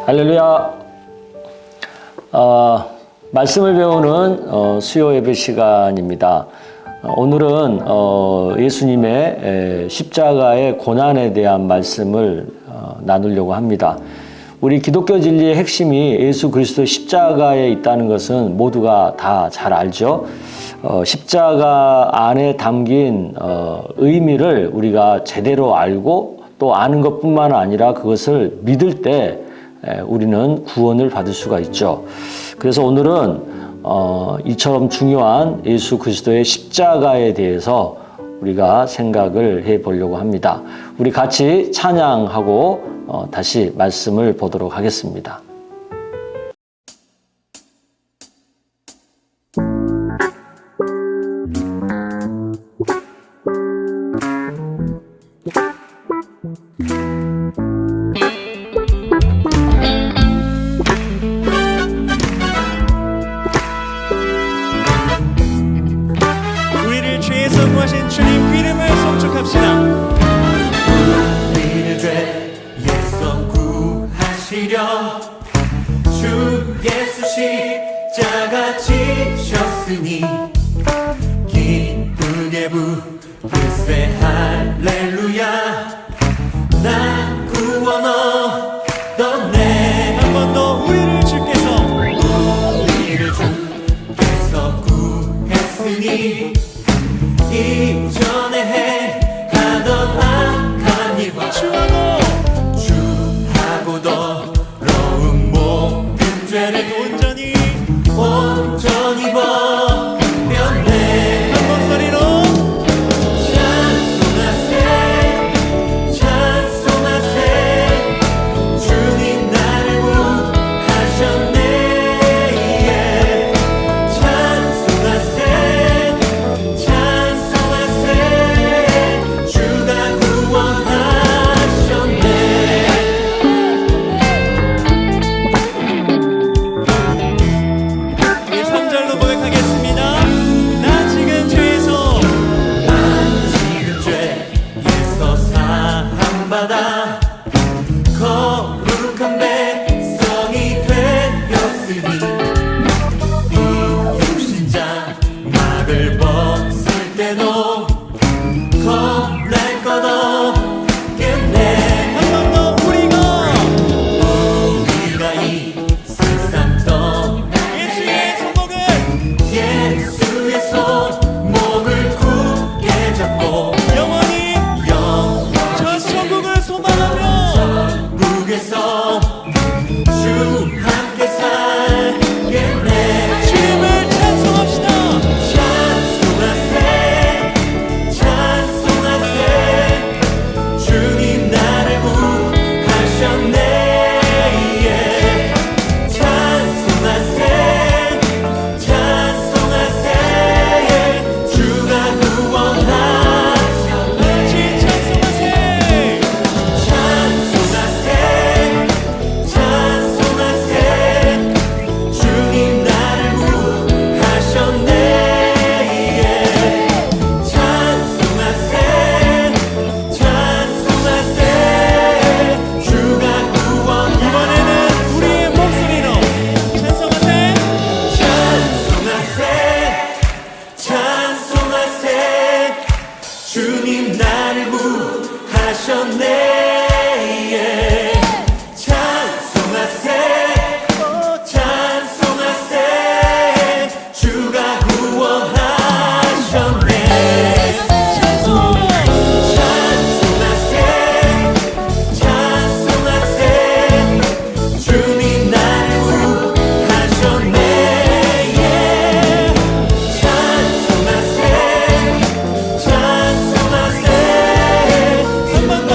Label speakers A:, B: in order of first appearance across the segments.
A: 할렐루야. 말씀을 배우는 수요 예배 시간입니다. 오늘은 예수님의 십자가의 고난에 대한 말씀을 나누려고 합니다. 우리 기독교 진리의 핵심이 예수 그리스도의 십자가에 있다는 것은 모두가 다 잘 알죠. 십자가 안에 담긴 의미를 우리가 제대로 알고 또 아는 것뿐만 아니라 그것을 믿을 때 우리는 구원을 받을 수가 있죠. 그래서 오늘은 이처럼 중요한 예수 그리스도의 십자가에 대해서 우리가 생각을 해 보려고 합니다. 우리 같이 찬양하고 다시 말씀을 보도록 하겠습니다.
B: 구하신 주님 이름을 송축합시다.
C: 우리를 죄에서 구하시려 주 예수 십자가 지셨으니 기쁘게 부르세 할렐루야. 나 구원 얻었네.
B: 한 번 더 우리를 주께서
C: 구했으니 이전에 행하던 악한 일과 주하고 더러운 모든 죄를 온전히 버렸네.
B: 한 목소리로
C: 찬송하세 주님 나를 구하셨네. 찬송하세 주가 구원하셨네.
B: 우리 3절로 고백하겠습니다. 나 지금 죄에서 사함받아
C: 거룩한 백성이 되었으니 이 육신자 막을 벗을 때도 겁낼 것 없겠네.
B: 한 번 더 우리가
C: 이 세상 떠나
B: 예수의 손목을
C: 예수의 손목을 굳게 잡고
B: 영원히 저 천국을 소망하며
C: 전국에서 주 함께 살겠네.
B: 주님을 찬송합시다.
C: 찬송하세 주님 나를 구하셨네. 찬송하세 주가 구원하셨네.
B: 찬송하세
C: 찬송하세 주님 나를 구하셨네. 찬송하세 주가 구원하셨네.
B: 이번에는 우리의 목소리로 찬송하세
C: 찬송하세 주님 나를 구하셨네. 찬송하세 주가 구원하셨네. 찬송하세 주님 나를 구하셨네. 찬송하세
B: 한 번 더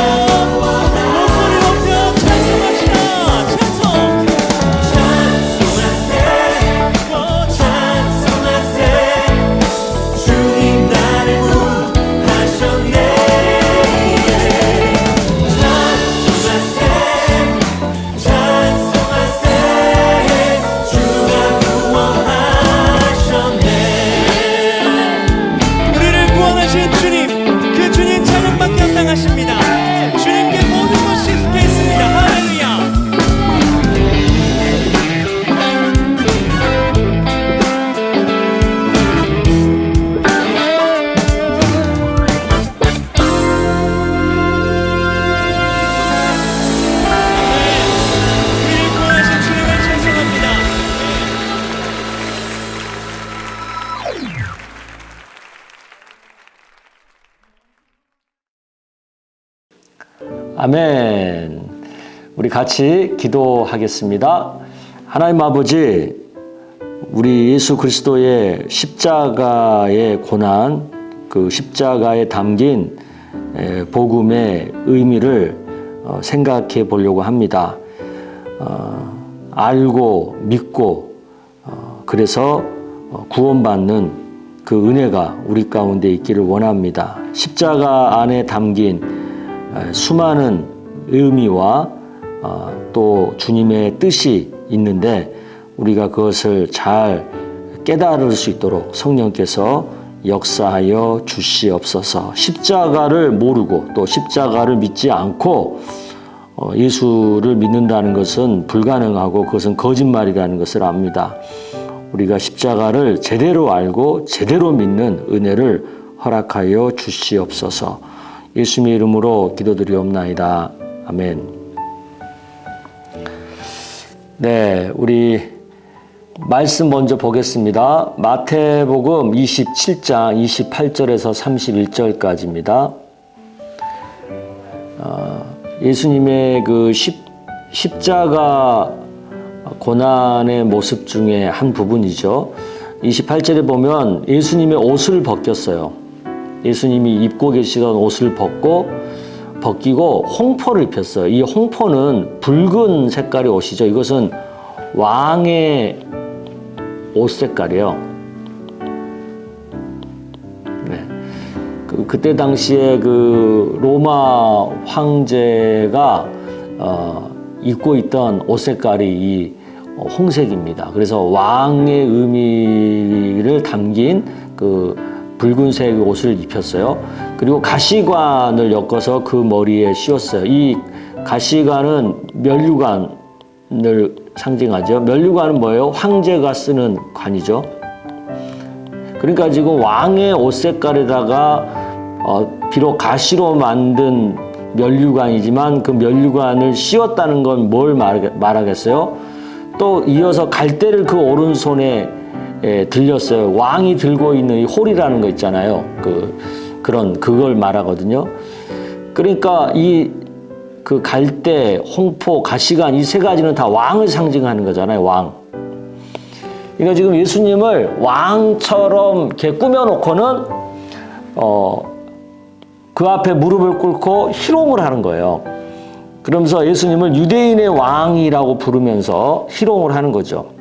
A: 아멘. 우리 같이 기도하겠습니다. 하나님 아버지, 우리 예수 그리스도의 십자가의 고난, 그 십자가에 담긴 복음의 의미를 생각해 보려고 합니다. 알고 믿고 그래서 구원받는 그 은혜가 우리 가운데 있기를 원합니다. 십자가 안에 담긴 수많은 의미와 또 주님의 뜻이 있는데 우리가 그것을 잘 깨달을 수 있도록 성령께서 역사하여 주시옵소서. 십자가를 모르고 또 십자가를 믿지 않고 예수를 믿는다는 것은 불가능하고 그것은 거짓말이라는 것을 압니다. 우리가 십자가를 제대로 알고 제대로 믿는 은혜를 허락하여 주시옵소서. 예수님의 이름으로 기도드리옵나이다. 아멘. 네, 우리 말씀 먼저 보겠습니다. 마태복음 27장 28절에서 31절까지입니다. 예수님의 그 십자가 고난의 모습 중에 한 부분이죠. 28절에 보면 예수님의 옷을 벗겼어요. 예수님이 입고 계시던 옷을 벗기고 홍포를 입혔어요. 이 홍포는 붉은 색깔의 옷이죠. 이것은 왕의 옷 색깔이에요. 네. 그때 당시에 그 로마 황제가 입고 있던 옷 색깔이 이 홍색입니다. 그래서 왕의 의미를 담긴 그 붉은색 옷을 입혔어요. 그리고 가시관을 엮어서 그 머리에 씌웠어요. 이 가시관은 면류관을 상징하죠. 면류관은 뭐예요? 황제가 쓰는 관이죠. 그러니까 지금 왕의 옷 색깔에다가 비록 가시로 만든 면류관이지만 그 면류관을 씌웠다는 건 뭘 말하겠어요? 또 이어서 갈대를 그 오른손에 들렸어요. 왕이 들고 있는 이 홀이라는 거 있잖아요. 그걸 말하거든요. 그러니까 그 갈대, 홍포, 가시관 이 세 가지는 다 왕을 상징하는 거잖아요. 왕. 그러니까 지금 예수님을 왕처럼 이렇게 꾸며놓고는 그 앞에 무릎을 꿇고 희롱을 하는 거예요. 그러면서 예수님을 유대인의 왕이라고 부르면서 희롱을 하는 거죠.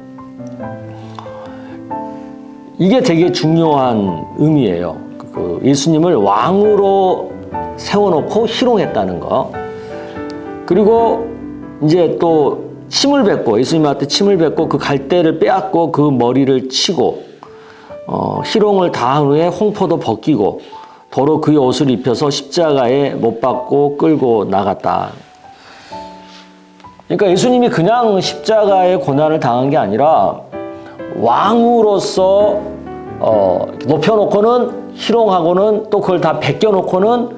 A: 이게 되게 중요한 의미예요. 예수님을 왕으로 세워놓고 희롱했다는 거. 그리고 이제 또 침을 뱉고 예수님한테 침을 뱉고 그 갈대를 빼앗고 그 머리를 치고 희롱을 다한 후에 홍포도 벗기고 도로 그의 옷을 입혀서 십자가에 못 박고 끌고 나갔다. 그러니까 예수님이 그냥 십자가의 고난을 당한 게 아니라 왕으로서 높여놓고는 희롱하고는 또 그걸 다 벗겨놓고는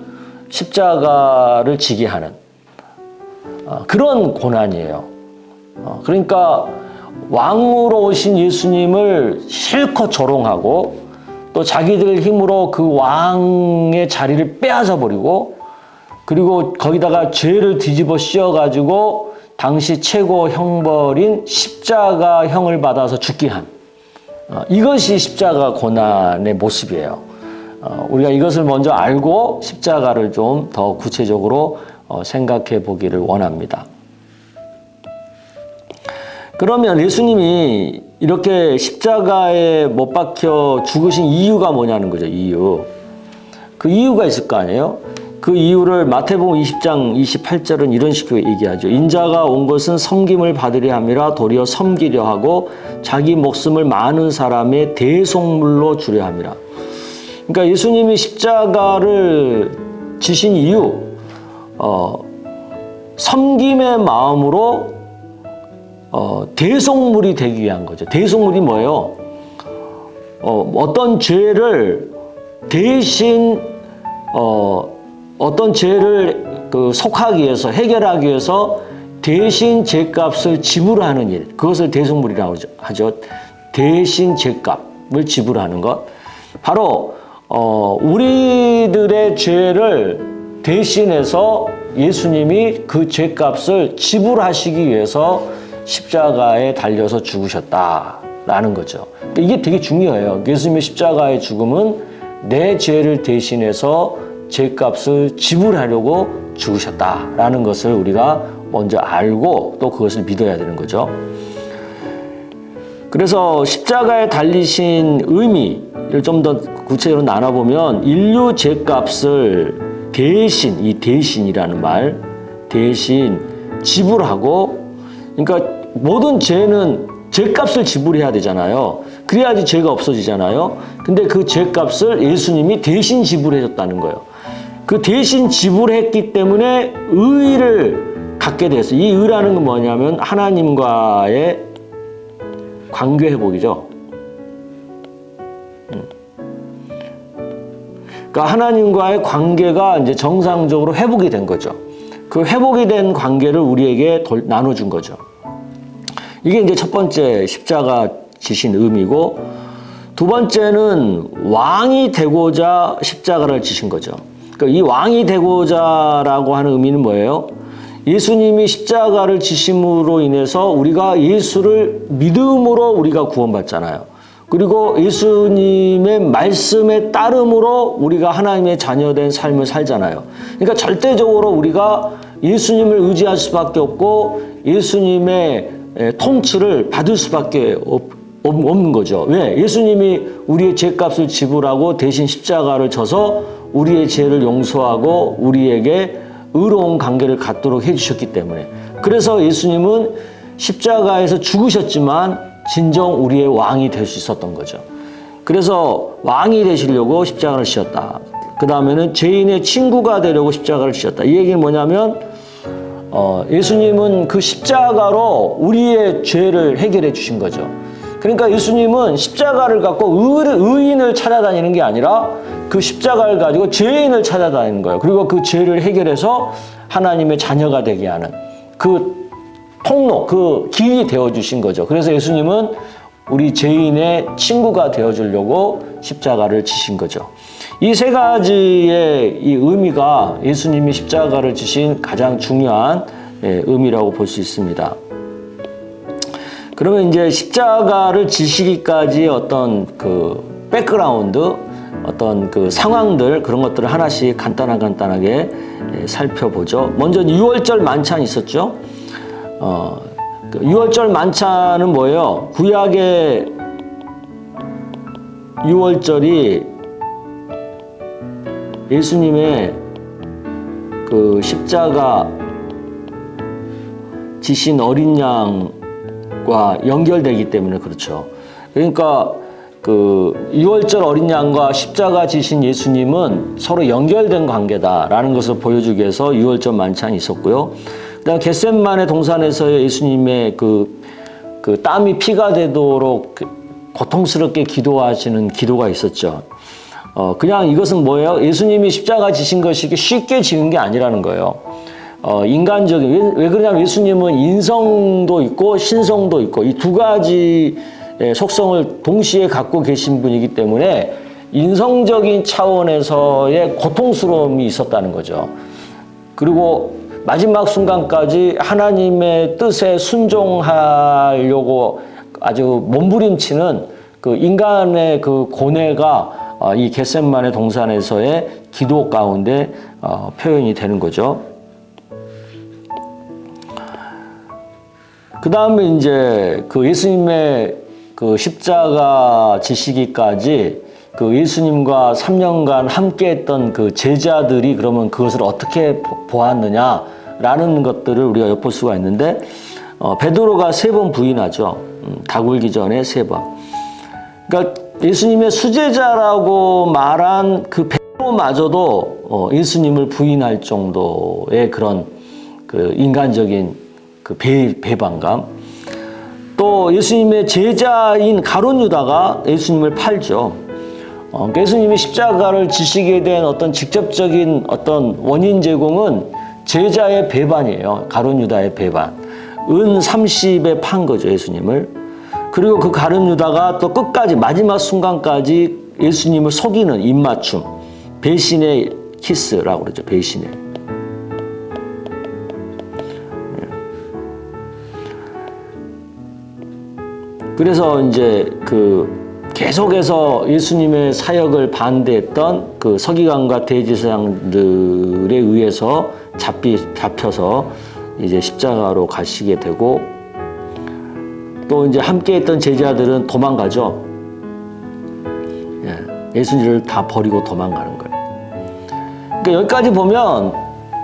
A: 십자가를 지게 하는 그런 고난이에요. 그러니까 왕으로 오신 예수님을 실컷 조롱하고 또 자기들 힘으로 그 왕의 자리를 빼앗아 버리고 그리고 거기다가 죄를 뒤집어 씌워가지고 당시 최고 형벌인 십자가형을 받아서 죽게 한 이것이 십자가 고난의 모습이에요. 우리가 이것을 먼저 알고 십자가를 좀 더 구체적으로 생각해 보기를 원합니다. 그러면 예수님이 이렇게 십자가에 못 박혀 죽으신 이유가 뭐냐는 거죠. 이유. 그 이유가 있을 거 아니에요. 그 이유를 마태복음 20장 28절은 이런 식으로 얘기하죠. 인자가 온 것은 섬김을 받으려 함이라 도리어 섬기려 하고 자기 목숨을 많은 사람의 대속물로 주려 함이라. 그러니까 예수님이 십자가를 지신 이유, 섬김의 마음으로 대속물이 되기 위한 거죠. 대속물이 뭐예요? 어떤 죄를 대신 어떤 죄를 속하기 위해서 해결하기 위해서 대신 죄값을 지불하는 일, 그것을 대속물이라고 하죠. 대신 죄값. 지불하는 것. 바로 우리들의 죄를 대신해서 예수님이 그 죄값을 지불하시기 위해서 십자가에 달려서 죽으셨다라는 거죠. 이게 되게 중요해요. 예수님의 십자가의 죽음은 내 죄를 대신해서 죄값을 지불하려고 죽으셨다라는 것을 우리가 먼저 알고 또 그것을 믿어야 되는 거죠. 그래서 십자가에 달리신 의미를 좀 더 구체적으로 나눠보면 인류 죄값을 대신, 이 대신이라는 말, 대신 지불하고, 그러니까 모든 죄는 죄값을 지불해야 되잖아요. 그래야지 죄가 없어지잖아요. 근데 그 죄값을 예수님이 대신 지불해줬다는 거예요. 그 대신 지불했기 때문에 의를 갖게 됐어요. 이 의라는 건 뭐냐면 하나님과의 관계 회복이죠. 그러니까 하나님과의 관계가 이제 정상적으로 회복이 된 거죠. 그 회복이 된 관계를 우리에게 나눠준 거죠. 이게 이제 첫 번째 십자가 지신 의미고, 두 번째는 왕이 되고자 십자가를 지신 거죠. 그러니까 이 왕이 되고자라고 하는 의미는 뭐예요? 예수님이 십자가를 지심으로 인해서 우리가 예수를 믿음으로 우리가 구원받잖아요. 그리고 예수님의 말씀에 따름으로 우리가 하나님의 자녀된 삶을 살잖아요. 그러니까 절대적으로 우리가 예수님을 의지할 수밖에 없고 예수님의 통치를 받을 수밖에 없는 거죠. 왜? 예수님이 우리의 죄값을 지불하고 대신 십자가를 져서 우리의 죄를 용서하고 우리에게 의로운 관계를 갖도록 해주셨기 때문에. 그래서 예수님은 십자가에서 죽으셨지만 진정 우리의 왕이 될 수 있었던 거죠. 그래서 왕이 되시려고 십자가를 지셨다. 그 다음에는 죄인의 친구가 되려고 십자가를 지셨다. 이 얘기는 뭐냐면 예수님은 그 십자가로 우리의 죄를 해결해 주신 거죠. 그러니까 예수님은 십자가를 갖고 의인을 찾아다니는 게 아니라 그 십자가를 가지고 죄인을 찾아다니는 거예요. 그리고 그 죄를 해결해서 하나님의 자녀가 되게 하는 그 통로, 그 길이 되어주신 거죠. 그래서 예수님은 우리 죄인의 친구가 되어주려고 십자가를 지신 거죠. 이 세 가지의 이 의미가 예수님이 십자가를 지신 가장 중요한 의미라고 볼 수 있습니다. 그러면 이제 십자가를 지시기까지 어떤 그 백그라운드, 어떤 그 상황들, 그런 것들을 하나씩 간단하게 살펴보죠. 먼저 6월절 만찬이 있었죠. 그 6월절 만찬은 뭐예요? 구약의 6월절이 예수님의 그 십자가 지신 어린 양과 연결되기 때문에 그렇죠. 그러니까 그 6월절 어린 양과 십자가 지신 예수님은 서로 연결된 관계다라는 것을 보여주기 위해서 6월절 만찬이 있었고요. 그다음 겟셋마네 동산에서의 예수님의 그 땀이 피가 되도록 고통스럽게 기도하시는 기도가 있었죠. 그냥 이것은 뭐예요? 예수님이 십자가 지신 것이 쉽게 지은 게 아니라는 거예요. 인간적인, 왜 그러냐면 예수님은 인성도 있고 신성도 있고 이 두 가지 속성을 동시에 갖고 계신 분이기 때문에 인성적인 차원에서의 고통스러움이 있었다는 거죠. 그리고 마지막 순간까지 하나님의 뜻에 순종하려고 아주 몸부림치는 그 인간의 그 고뇌가 이 겟셋마네 동산에서의 기도 가운데 표현이 되는 거죠. 그 다음에 이제 그 예수님의 그 십자가 지시기까지 그 예수님과 3년간 함께 했던 그 제자들이 그러면 그것을 어떻게 보았느냐라는 것들을 우리가 엿볼 수가 있는데, 베드로가 3번 부인하죠. 닭 울기 전에 3번. 그러니까 예수님의 수제자라고 말한 그 베드로마저도 예수님을 부인할 정도의 그런 그 인간적인 그 배반감. 또 예수님의 제자인 가룟 유다가 예수님을 팔죠. 예수님이 십자가를 지시게 된 어떤 직접적인 어떤 원인 제공은 제자의 배반이에요. 가룟 유다의 배반. 은 30에 판 거죠, 예수님을. 그리고 그 가룟 유다가 또 끝까지 마지막 순간까지 예수님을 속이는 입맞춤, 배신의 키스라고 그러죠. 배신의. 그래서 이제 계속해서 예수님의 사역을 반대했던 그 서기관과 대제사장들에 의해서 잡혀서 이제 십자가로 가시게 되고, 또 이제 함께했던 제자들은 도망가죠. 예수님을 다 버리고 도망가는 거예요. 그러니까 여기까지 보면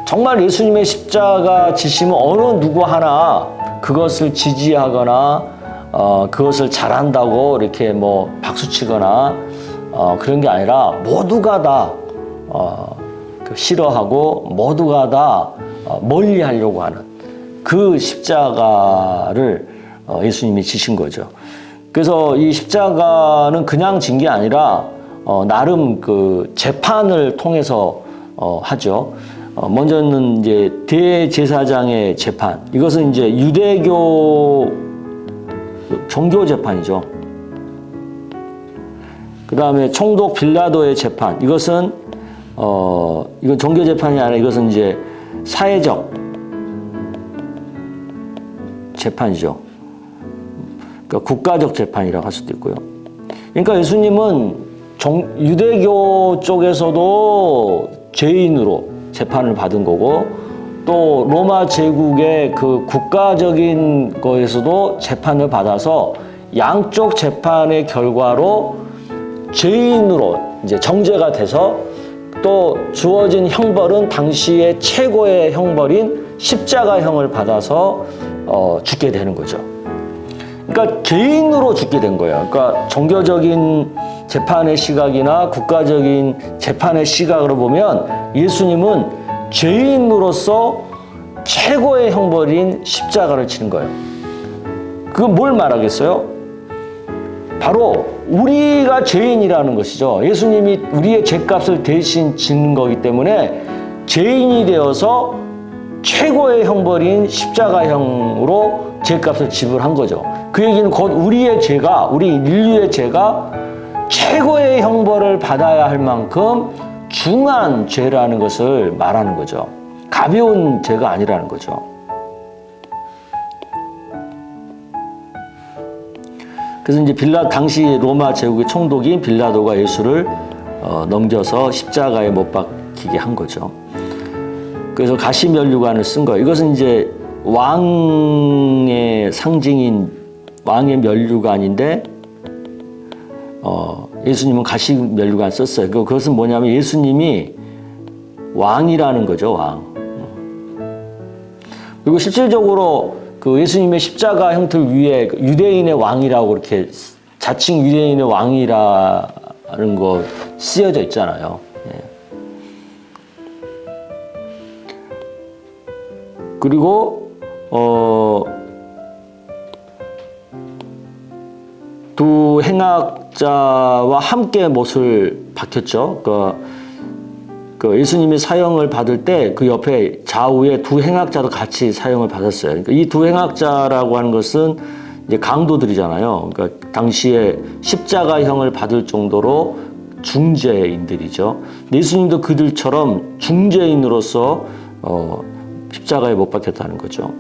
A: 정말 예수님의 십자가 지심은 어느 누구 하나 그것을 지지하거나 그것을 잘한다고 이렇게 뭐 박수치거나 그런 게 아니라 모두가 다 싫어하고 모두가 다 멀리하려고 하는 그 십자가를 예수님이 지신 거죠. 그래서 이 십자가는 그냥 진 게 아니라 나름 그 재판을 통해서 하죠. 먼저는 이제 대제사장의 재판. 이것은 이제 유대교 종교 재판이죠. 그 다음에 총독 빌라도의 재판. 이것은 이건 종교 재판이 아니라 이것은 이제 사회적 재판이죠. 그러니까 국가적 재판이라고 할 수도 있고요. 그러니까 예수님은 유대교 쪽에서도 죄인으로 재판을 받은 거고, 또 로마 제국의 그 국가적인 거에서도 재판을 받아서 양쪽 재판의 결과로 죄인으로 이제 정죄가 돼서 또 주어진 형벌은 당시의 최고의 형벌인 십자가형을 받아서 죽게 되는 거죠. 그러니까 죄인으로 죽게 된 거예요. 그러니까 종교적인 재판의 시각이나 국가적인 재판의 시각으로 보면 예수님은 죄인으로서 최고의 형벌인 십자가를 치는 거예요. 그건 뭘 말하겠어요? 바로 우리가 죄인이라는 것이죠. 예수님이 우리의 죄값을 대신 지는 거기 때문에 죄인이 되어서 최고의 형벌인 십자가형으로 죄값을 지불한 거죠. 그 얘기는 곧 우리의 죄가, 우리 인류의 죄가 최고의 형벌을 받아야 할 만큼 중한 죄라는 것을 말하는 거죠. 가벼운 죄가 아니라는 거죠. 그래서 이제 당시 로마 제국의 총독인 빌라도가 예수를 넘겨서 십자가에 못 박히게 한 거죠. 그래서 가시면류관을 쓴 거예요. 이것은 이제 왕의 상징인 왕의 면류관인데, 예수님은 가시면류관 썼어요. 그것은 뭐냐면 예수님이 왕이라는 거죠, 왕. 그리고 실질적으로 그 예수님의 십자가 형틀 위에 유대인의 왕이라고 이렇게 자칭 유대인의 왕이라는 거 쓰여져 있잖아요. 그리고 두 행악자와 함께 못을 박혔죠. 그 예수님이 사형을 받을 때 그 옆에 좌우에 두 행악자도 같이 사형을 받았어요. 그러니까 이 두 행악자라고 하는 것은 이제 강도들이잖아요. 그러니까 당시에 십자가형을 받을 정도로 중죄인들이죠. 예수님도 그들처럼 중죄인으로서 십자가에 못 박혔다는 거죠.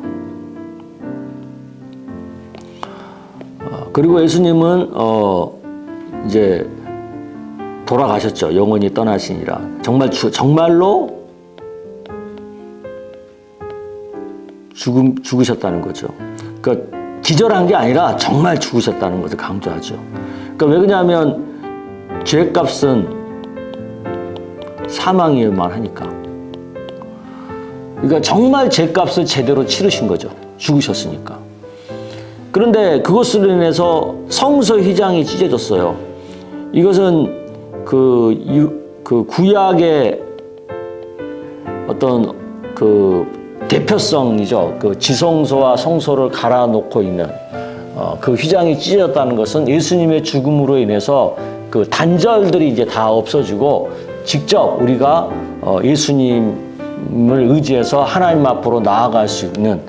A: 그리고 예수님은 이제 돌아가셨죠. 영원히 떠나시니라. 정말로 죽으셨다는 거죠. 그러니까 기절한 게 아니라 정말 죽으셨다는 것을 강조하죠. 그러니까 왜 그러냐면 죄값은 사망이어야만 하니까. 그러니까 정말 죄값을 제대로 치르신 거죠. 죽으셨으니까. 그런데 그것으로 인해서 성서 휘장이 찢어졌어요. 이것은 그 구약의 어떤 그 대표성이죠. 그 지성소와 성소를 갈아놓고 있는 그 휘장이 찢어졌다는 것은 예수님의 죽음으로 인해서 그 단절들이 이제 다 없어지고 직접 우리가 예수님을 의지해서 하나님 앞으로 나아갈 수 있는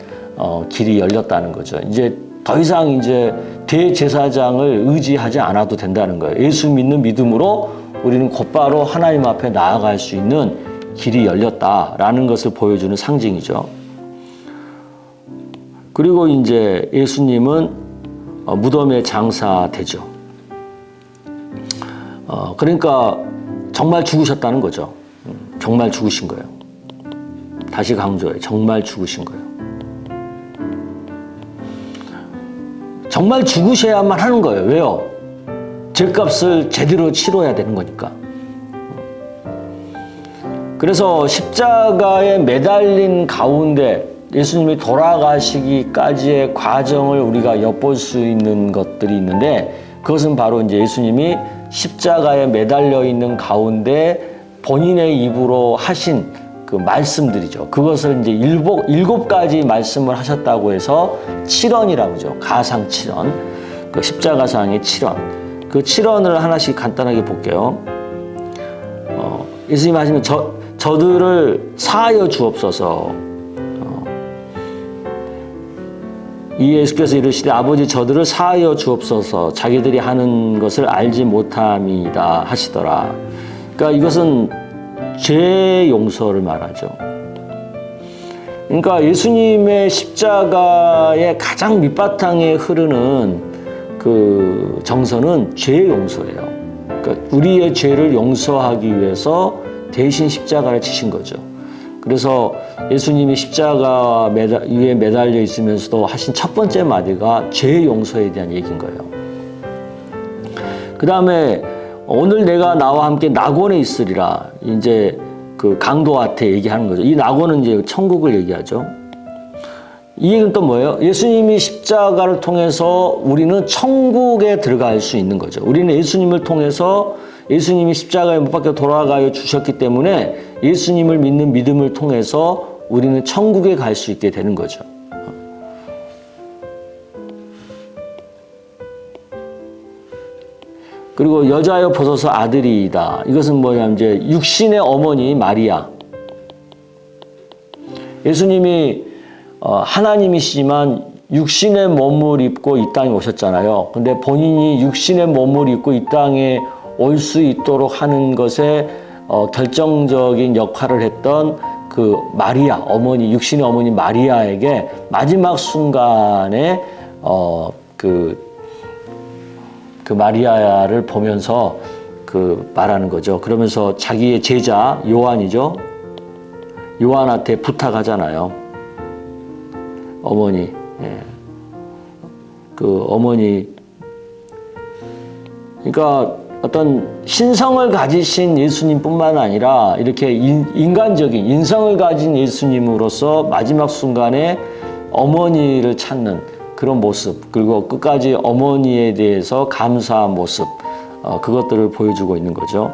A: 길이 열렸다는 거죠. 이제 더 이상 이제 대제사장을 의지하지 않아도 된다는 거예요. 예수 믿는 믿음으로 우리는 곧바로 하나님 앞에 나아갈 수 있는 길이 열렸다라는 것을 보여주는 상징이죠. 그리고 이제 예수님은 무덤에 장사되죠. 그러니까 정말 죽으셨다는 거죠. 정말 죽으신 거예요. 다시 강조해요. 정말 죽으신 거예요. 정말 죽으셔야만 하는 거예요. 왜요? 죄값을 제대로 치러야 되는 거니까. 그래서 십자가에 매달린 가운데 예수님이 돌아가시기까지의 과정을 우리가 엿볼 수 있는 것들이 있는데, 그것은 바로 이제 예수님이 십자가에 매달려 있는 가운데 본인의 입으로 하신 그 말씀들이죠. 그것을 이제 일곱 가지 말씀을 하셨다고 해서 칠언이라고 하죠. 가상 칠언. 그 십자가상의 칠언. 그 칠언을 하나씩 간단하게 볼게요. 예수님 하시면 저들을 사하여 주옵소서. 이 예수께서 이르시되 아버지 저들을 사하여 주옵소서. 자기들이 하는 것을 알지 못함이다 하시더라. 그러니까 이것은 죄 용서를 말하죠. 그러니까 예수님의 십자가의 가장 밑바탕에 흐르는 그 정서는 죄 용서예요. 그러니까 우리의 죄를 용서하기 위해서 대신 십자가를 치신 거죠. 그래서 예수님이 십자가 위에 매달려 있으면서도 하신 첫 번째 마디가 죄 용서에 대한 얘기인 거예요. 그 다음에 오늘 내가 나와 함께 낙원에 있으리라. 이제 그 강도한테 얘기하는 거죠. 이 낙원은 이제 천국을 얘기하죠. 이 얘기는 또 뭐예요? 예수님이 십자가를 통해서 우리는 천국에 들어갈 수 있는 거죠. 우리는 예수님을 통해서 예수님이 십자가에 못 박혀 돌아가여 주셨기 때문에 예수님을 믿는 믿음을 통해서 우리는 천국에 갈 수 있게 되는 거죠. 그리고 여자여 보소서 아들이다. 이것은 뭐냐면 이제 육신의 어머니 마리아. 예수님이 하나님이시지만 육신의 몸을 입고 이 땅에 오셨잖아요. 근데 본인이 육신의 몸을 입고 이 땅에 올 수 있도록 하는 것에 결정적인 역할을 했던 그 마리아 어머니, 육신의 어머니 마리아에게 마지막 순간에 그 마리아를 보면서 그 말하는 거죠. 그러면서 자기의 제자 요한이죠. 요한한테 부탁하잖아요. 어머니, 그 어머니, 그러니까 어떤 신성을 가지신 예수님뿐만 아니라 이렇게 인간적인 인성을 가진 예수님으로서 마지막 순간에 어머니를 찾는 그런 모습, 그리고 끝까지 어머니에 대해서 감사한 모습, 그것들을 보여주고 있는 거죠.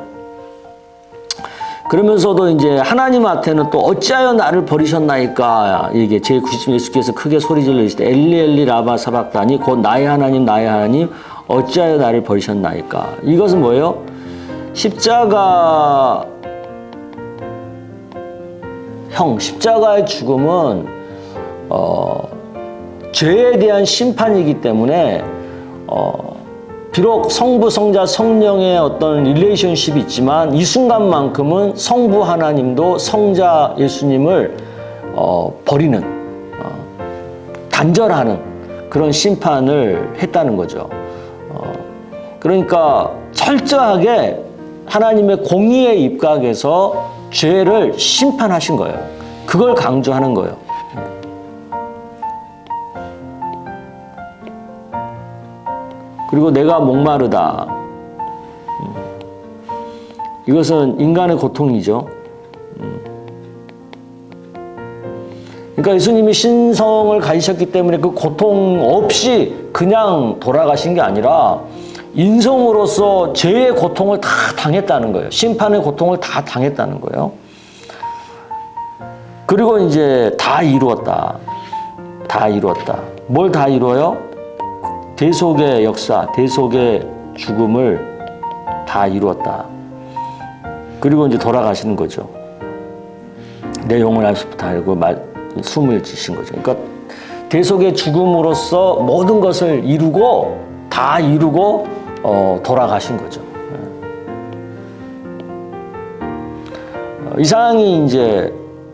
A: 그러면서도 이제 하나님한테는 또 어찌하여 나를 버리셨나이까, 이게 제90절 예수께서 크게 소리질러 이르시되 엘리 엘리 라마 사박다니 곧 나의 하나님 나의 하나님 어찌하여 나를 버리셨나이까. 이것은 뭐예요? 십자가의 죽음은 죄에 대한 심판이기 때문에 비록 성부, 성자, 성령의 어떤 릴레이션십이 있지만 이 순간만큼은 성부 하나님도 성자 예수님을 버리는, 단절하는 그런 심판을 했다는 거죠. 그러니까 철저하게 하나님의 공의의 입각에서 죄를 심판하신 거예요. 그걸 강조하는 거예요. 그리고 내가 목마르다. 이것은 인간의 고통이죠. 그러니까 예수님이 신성을 가지셨기 때문에 그 고통 없이 그냥 돌아가신 게 아니라 인성으로서 죄의 고통을 다 당했다는 거예요. 심판의 고통을 다 당했다는 거예요. 그리고 이제 다 이루었다. 다 이루었다. 뭘 다 이루어요? 대속의 역사, 대속의 죽음을 다 이루었다. 그리고 이제 돌아가시는 거죠. 내 영혼을 알수부터 알고 숨을 지신 거죠. 그러니까 대속의 죽음으로써 모든 것을 이루고 다 이루고 돌아가신 거죠. 이상이 이제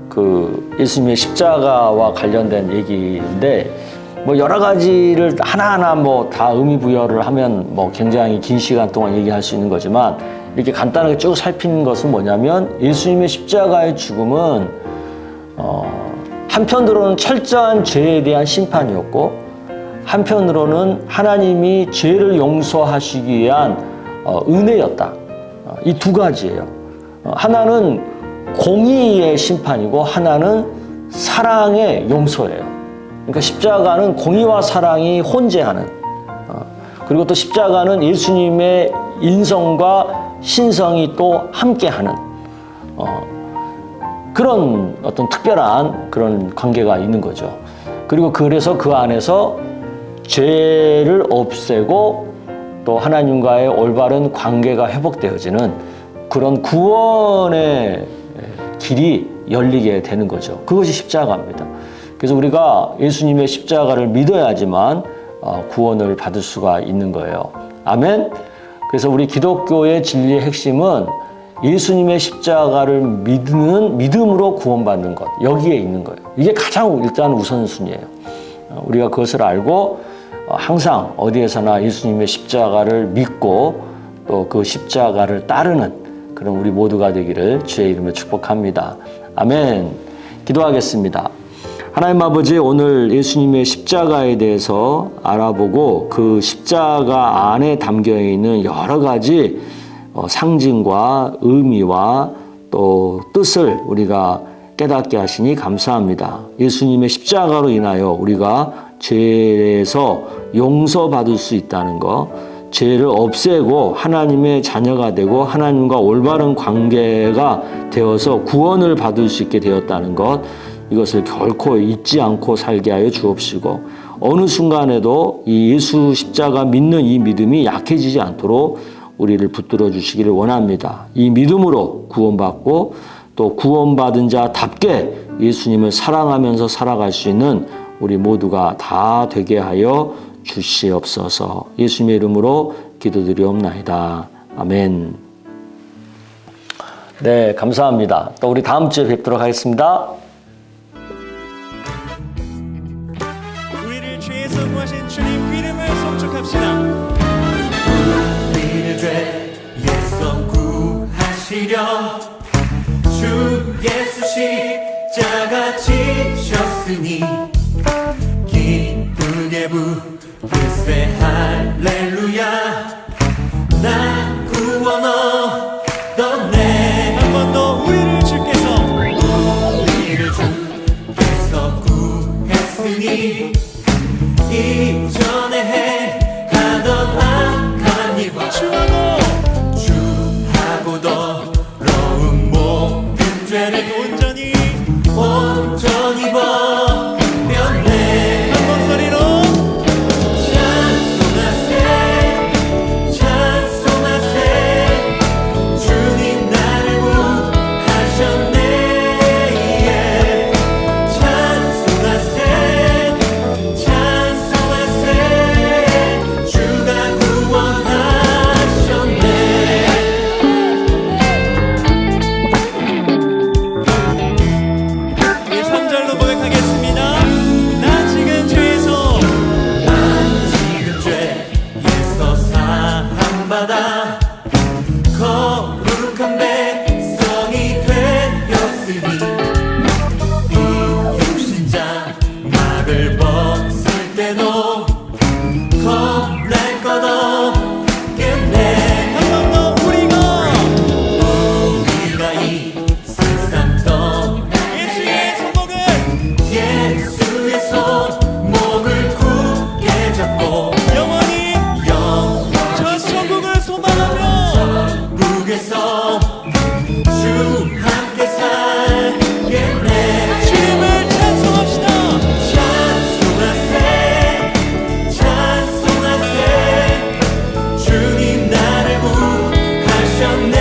A: 그 예수님의 십자가와 관련된 얘기인데 뭐 여러 가지를 하나하나 뭐 다 의미 부여를 하면 뭐 굉장히 긴 시간 동안 얘기할 수 있는 거지만 이렇게 간단하게 쭉 살피는 것은 뭐냐면 예수님의 십자가의 죽음은 한편으로는 철저한 죄에 대한 심판이었고 한편으로는 하나님이 죄를 용서하시기 위한 은혜였다. 이 두 가지예요. 하나는 공의의 심판이고 하나는 사랑의 용서예요. 그러니까 십자가는 공의와 사랑이 혼재하는 그리고 또 십자가는 예수님의 인성과 신성이 또 함께하는 그런 어떤 특별한 그런 관계가 있는 거죠. 그리고 그래서 그 안에서 죄를 없애고 또 하나님과의 올바른 관계가 회복되어지는 그런 구원의 길이 열리게 되는 거죠. 그것이 십자가입니다. 그래서 우리가 예수님의 십자가를 믿어야지만 구원을 받을 수가 있는 거예요. 아멘. 그래서 우리 기독교의 진리의 핵심은 예수님의 십자가를 믿는 믿음으로 구원받는 것, 여기에 있는 거예요. 이게 가장 일단 우선순위예요. 우리가 그것을 알고 항상 어디에서나 예수님의 십자가를 믿고 또 그 십자가를 따르는 그런 우리 모두가 되기를 주의 이름으로 축복합니다. 아멘. 기도하겠습니다. 하나님 아버지, 오늘 예수님의 십자가에 대해서 알아보고 그 십자가 안에 담겨 있는 여러 가지 상징과 의미와 또 뜻을 우리가 깨닫게 하시니 감사합니다. 예수님의 십자가로 인하여 우리가 죄에서 용서받을 수 있다는 것, 죄를 없애고 하나님의 자녀가 되고 하나님과 올바른 관계가 되어서 구원을 받을 수 있게 되었다는 것, 이것을 결코 잊지 않고 살게 하여 주옵시고 어느 순간에도 이 예수 십자가 믿는 이 믿음이 약해지지 않도록 우리를 붙들어 주시기를 원합니다. 이 믿음으로 구원받고 또 구원받은 자답게 예수님을 사랑하면서 살아갈 수 있는 우리 모두가 다 되게 하여 주시옵소서. 예수님의 이름으로 기도드리옵나이다. 아멘. 네, 감사합니다. 또 우리 다음 주에 뵙도록 하겠습니다.
B: 우리를 죄에서 구하신 주님 이름을 송축합시다.
C: 우리를 죄에서 구하시려 주 예수 십자가 지셨으니 기쁘게 부르세 할렐루야. 난 구원 얻었네.
B: 한 번 더 우리를 주께서
C: 구했으니 이전에 행하던 악한 일과 주하고 더러운 모든 죄를 온전히 벗겼네.
B: 한 번 소리로
C: 찬송하세 주님 나를 구하셨네. 주가 구원하셨네.
B: 우리 3절로 고백하겠습니다. 나 지금 죄에서
C: 사함받아 거룩한 백성이 되었으니 이 육신자 막을 벗을 때도 겁낼 것 없겠네.
B: 한 번 더 우리가
C: 이 세상 떠나
B: 예수의 손목을
C: 예수의 손목을 굳게 잡고
B: 영원히 저 천국을 소망하며
C: 전국에서 주 함께 살겠네.
B: 주님을 찬송합시다.
C: 찬송하세 주님 나를 구하셨네.